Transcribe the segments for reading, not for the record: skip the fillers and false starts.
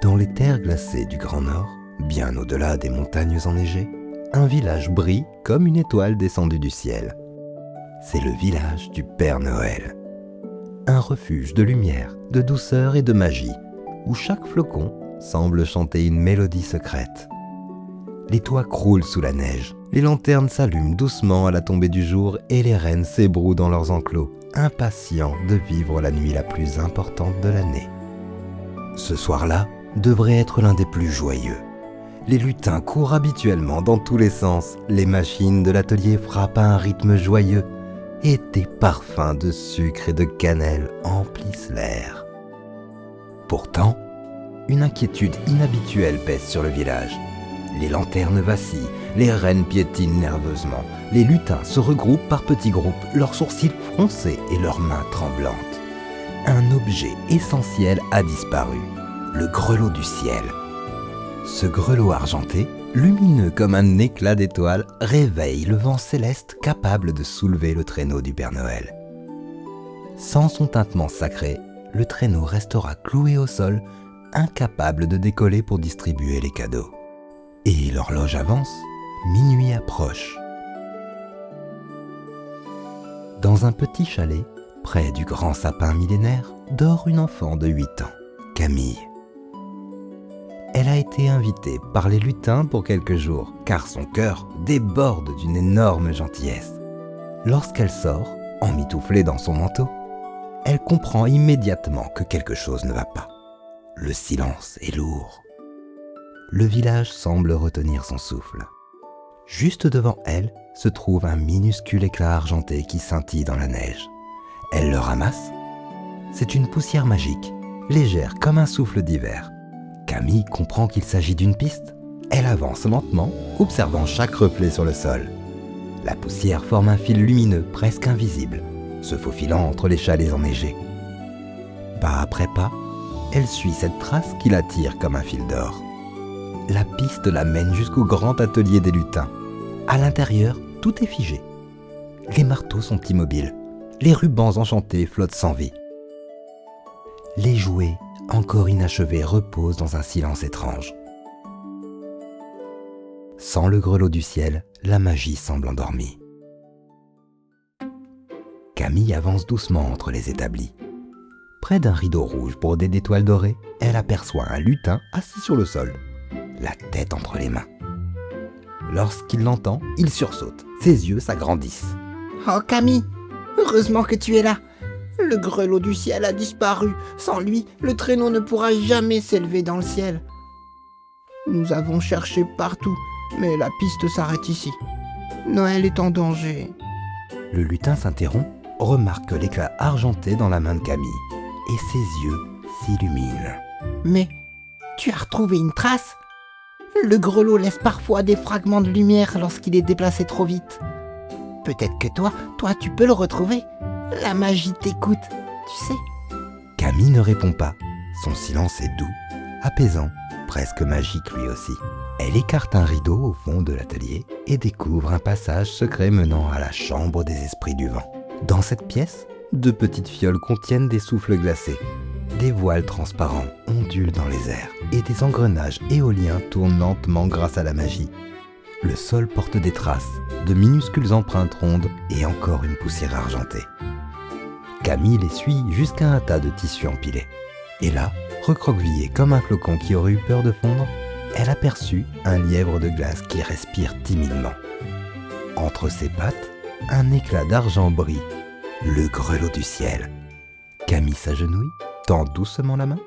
Dans les terres glacées du Grand Nord, bien au-delà des montagnes enneigées, un village brille comme une étoile descendue du ciel. C'est le village du Père Noël. Un refuge de lumière, de douceur et de magie, où chaque flocon semble chanter une mélodie secrète. Les toits croulent sous la neige, les lanternes s'allument doucement à la tombée du jour et les rennes s'ébrouent dans leurs enclos, impatients de vivre la nuit la plus importante de l'année. Ce soir-là devrait être l'un des plus joyeux. Les lutins courent habituellement dans tous les sens, les machines de l'atelier frappent à un rythme joyeux et des parfums de sucre et de cannelle emplissent l'air. Pourtant, une inquiétude inhabituelle pèse sur le village. Les lanternes vacillent, les rennes piétinent nerveusement, les lutins se regroupent par petits groupes, leurs sourcils froncés et leurs mains tremblantes. Un objet essentiel a disparu, le grelot du ciel. Ce grelot argenté, lumineux comme un éclat d'étoile, réveille le vent céleste capable de soulever le traîneau du Père Noël. Sans son tintement sacré, le traîneau restera cloué au sol, incapable de décoller pour distribuer les cadeaux. Et l'horloge avance, minuit approche. Dans un petit chalet, près du grand sapin millénaire, dort une enfant de 8 ans, Camille. Elle a été invitée par les lutins pour quelques jours, car son cœur déborde d'une énorme gentillesse. Lorsqu'elle sort, emmitouflée dans son manteau, elle comprend immédiatement que quelque chose ne va pas. Le silence est lourd. Le village semble retenir son souffle. Juste devant elle se trouve un minuscule éclat argenté qui scintille dans la neige. Elle le ramasse. C'est une poussière magique, légère comme un souffle d'hiver. Camille comprend qu'il s'agit d'une piste. Elle avance lentement, observant chaque reflet sur le sol. La poussière forme un fil lumineux presque invisible, se faufilant entre les chalets enneigés. Pas après pas, elle suit cette trace qui l'attire comme un fil d'or. La piste la mène jusqu'au grand atelier des lutins. À l'intérieur, tout est figé. Les marteaux sont immobiles. Les rubans enchantés flottent sans vie. Les jouets, encore inachevés, reposent dans un silence étrange. Sans le grelot du ciel, la magie semble endormie. Camille avance doucement entre les établis. Près d'un rideau rouge brodé d'étoiles dorées, elle aperçoit un lutin assis sur le sol, la tête entre les mains. Lorsqu'il l'entend, il sursaute, ses yeux s'agrandissent. « Oh Camille, heureusement que tu es là. Le grelot du ciel a disparu. Sans lui, le traîneau ne pourra jamais s'élever dans le ciel. Nous avons cherché partout, mais la piste s'arrête ici. Noël est en danger. » Le lutin s'interrompt, remarque l'éclat argenté dans la main de Camille, et ses yeux s'illuminent. « Mais tu as retrouvé une trace ? Le grelot laisse parfois des fragments de lumière lorsqu'il est déplacé trop vite. Peut-être que toi, tu peux le retrouver. La magie t'écoute, tu sais. » Camille ne répond pas. Son silence est doux, apaisant, presque magique lui aussi. Elle écarte un rideau au fond de l'atelier et découvre un passage secret menant à la chambre des esprits du vent. Dans cette pièce, 2 petites fioles contiennent des souffles glacés. Des voiles transparents ondulent dans les airs et des engrenages éoliens tournent lentement grâce à la magie. Le sol porte des traces, de minuscules empreintes rondes et encore une poussière argentée. Camille les suit jusqu'à un tas de tissus empilés. Et là, recroquevillé comme un flocon qui aurait eu peur de fondre, elle aperçut un lièvre de glace qui respire timidement. Entre ses pattes, un éclat d'argent brille, le grelot du ciel. Camille s'agenouille, tend doucement la main.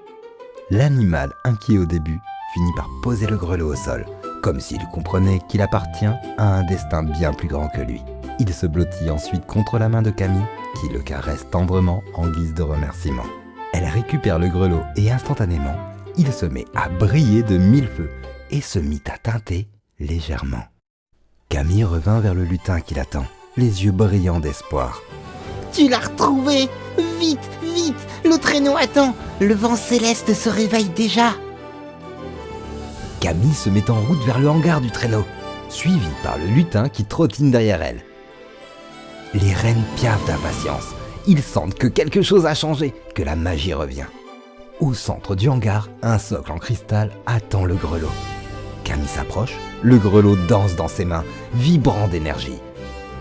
L'animal, inquiet au début, finit par poser le grelot au sol, comme s'il comprenait qu'il appartient à un destin bien plus grand que lui. Il se blottit ensuite contre la main de Camille, qui le caresse tendrement en guise de remerciement. Elle récupère le grelot et instantanément, il se met à briller de 1000 feux et se mit à tinter légèrement. Camille revint vers le lutin qui l'attend, les yeux brillants d'espoir. « Tu l'as retrouvé! Vite, vite! Le traîneau attend! Le vent céleste se réveille déjà !» Camille se met en route vers le hangar du traîneau, suivie par le lutin qui trottine derrière elle. Les rennes piaffent d'impatience. Ils sentent que quelque chose a changé, que la magie revient. Au centre du hangar, un socle en cristal attend le grelot. Camille s'approche, le grelot danse dans ses mains, vibrant d'énergie.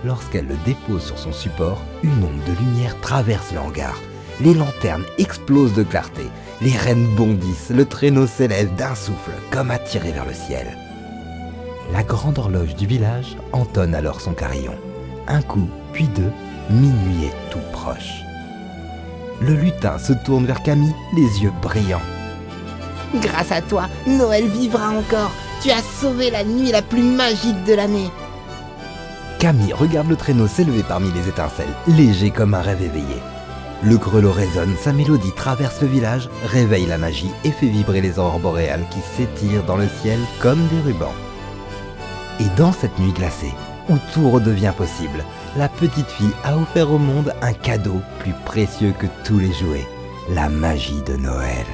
Lorsqu'elle le dépose sur son support, une onde de lumière traverse le hangar. Les lanternes explosent de clarté, les rênes bondissent, le traîneau s'élève d'un souffle, comme attiré vers le ciel. La grande horloge du village entonne alors son carillon. Un coup, puis deux, minuit est tout proche. Le lutin se tourne vers Camille, les yeux brillants. Grâce à toi, Noël vivra encore. Tu as sauvé la nuit la plus magique de l'année. Camille regarde le traîneau s'élever parmi les étincelles, léger comme un rêve éveillé. Le grelot résonne, sa mélodie traverse le village, réveille la magie et fait vibrer les aurores boréales qui s'étirent dans le ciel comme des rubans. Et dans cette nuit glacée, où tout redevient possible, la petite fille a offert au monde un cadeau plus précieux que tous les jouets, la magie de Noël.